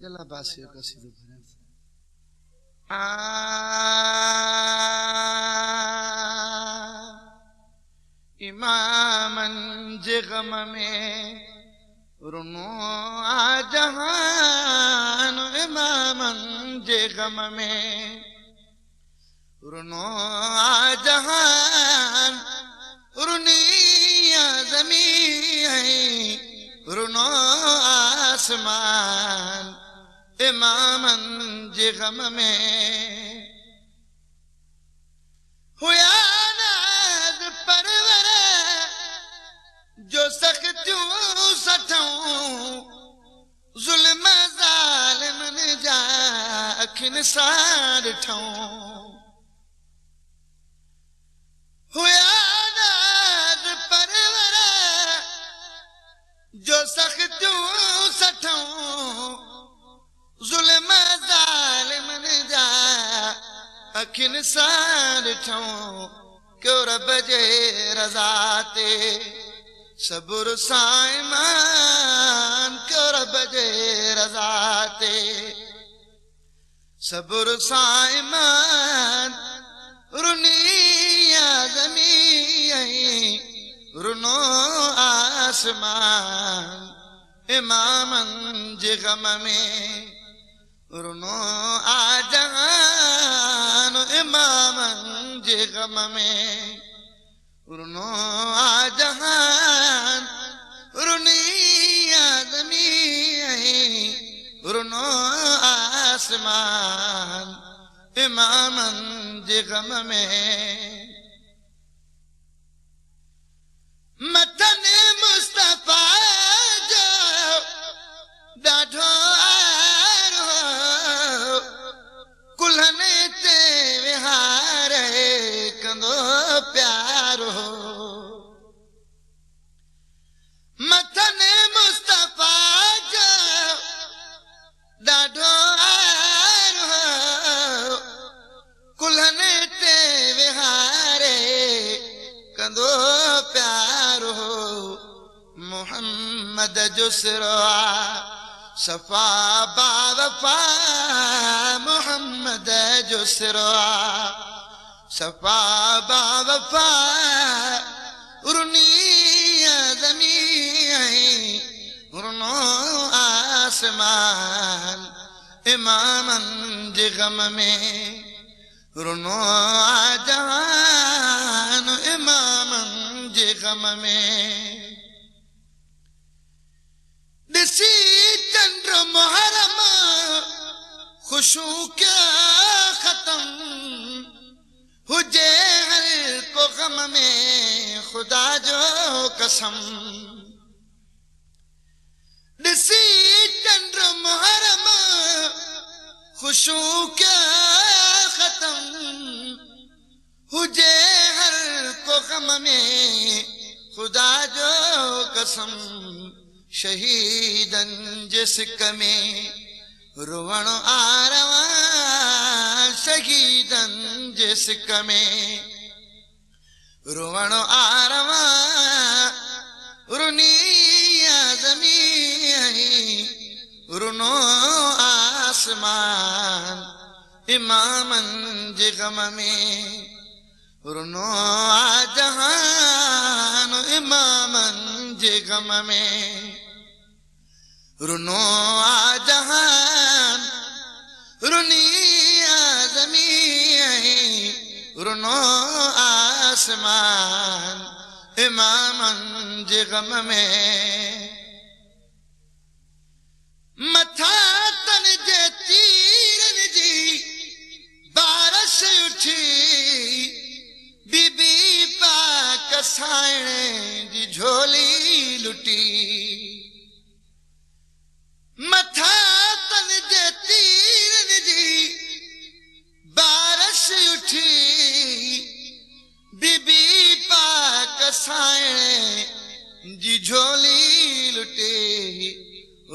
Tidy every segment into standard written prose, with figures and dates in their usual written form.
यला बासियो कसिदो भरे इमामन जे गम में रुनो आ जहान इमामन जे गम में रुनो आ जहान रुनिया ज़मीन रुनो आसमान इमामन जे गम में हुया नाज़ परवर जो सख्तियों सठूं ज़ुल्म ज़ालिमन जा अखिन सां ॾिठूं हुया नाज़ परवर जो सख्तियों सठूं ज़ुल्म ज़ालिमन जा अखिन सां ॾिठूं क्यों रब जे रज़ा ते सबुर सां ईमान क्यों रब जे रज़ा ते सबुर सां ईमान रुनिया ज़मीन रुनो आसमान इमामन जे गम में रुनो आ जहान इमामन जे गम में रुनो आ जहान रुनिया ज़मीन रुनो आसमान इमामन जे गम में मथन मुस्तफा जो ॾाढो आरो कुल्हन ते विहारे कंदो प्यारो मथन मुस्तफा जो ॾाढो आरो कुल्हन ते विहारे कंदो प्यारो मोहम्मद जो सिरवा सफ़ा बावफ़ा मोहम्मद जो सिरवा सफ़ा बावफ़ा रुनिया ज़मीन रुनो आसमान इमामन जे गम में रुनो आ जहान इमामन जे गम में ॾिसी चंद्र मुहर्रम खुशू क्या खत्म हुजे हर को गम में खुदा जो कसम ॾिसी चंद्र मुहर्रम खुशू क्या खत्म हुजे हर को गम में खुदा जो कसम शहीदन जे सिक में रुवण आरवा शहीदन जे सिक में रुवण आरवा रुनिया ज़मीन रुनो आसमान इमामन जे गम में रुनो आ जहान इमामन जे गम में रुनो आ जहान रुनिया ज़मीन रुनो आसमान इमामन जे गम में मथा तन जे तीरन जी बारिश उठी बीबी पाक साइण जी झोली लुटी मथा तन जे तीरन जी बारिश उठी बीबी पाक साइण जी झोली लुटी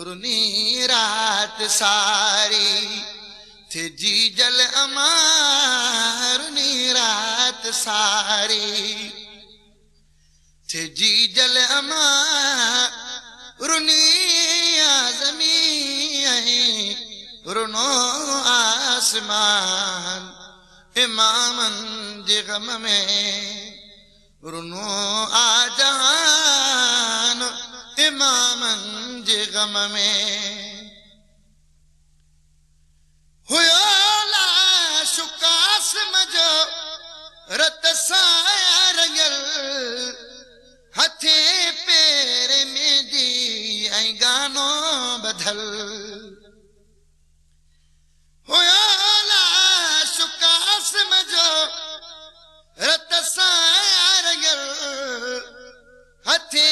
रुनी रात सारी थे जी जल अमारुनी रात सारी थे जी जल अमारुनी आज़मी आसमान इमामन जे गम में रुनो आजहान इमामन जे गम में हुयो लाशुकास मजो रत साया रंगल हथे पेर में दी ऐं गानो बदल हुयो लाशुकास मजो रत साया रंगल हथे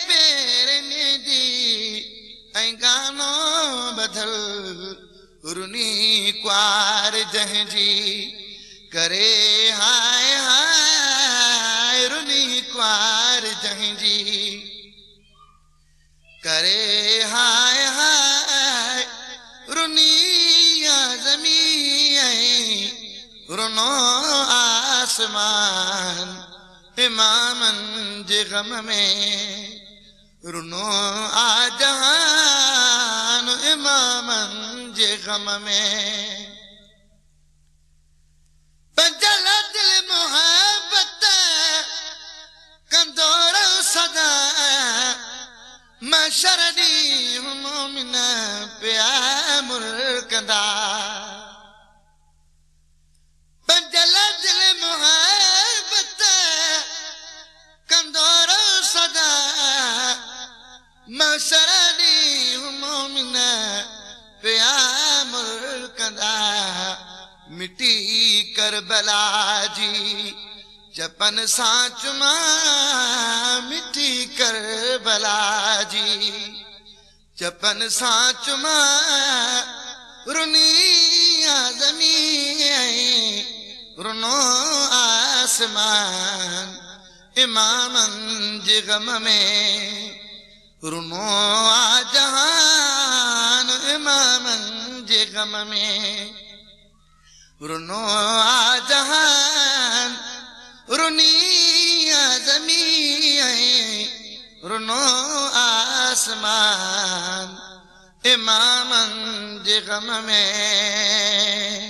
पेर में दी ऐं गानो बदल रुनी क्वार जंहिंजी करे हाय हाय रुनी क्वार जंहिंजी करे हाय हाय रुनी आज़मी रुनो आसमान इमामन जे गम में रुनो आजहान इमामन जे गम में पंजल दिल मोहब्बत कंदोर सदा महशर ॾींहुं मोमिन पिया मुल्कंदा पंजल दिल मोहब्बत कंदोर सदा महशर ॾींहुं मोमिन पिया मुल्कंदा मिटी करबला जी जपन सां चुमा मिटी करबला जी जपन सां चुमा रुनी आज़मी रुनो आसमान इमामन जे गम में रुनो आजहान इमामन जे गम में रुनो आजहान रुनी आज़मी रुनो आसमान इमामन जे गम में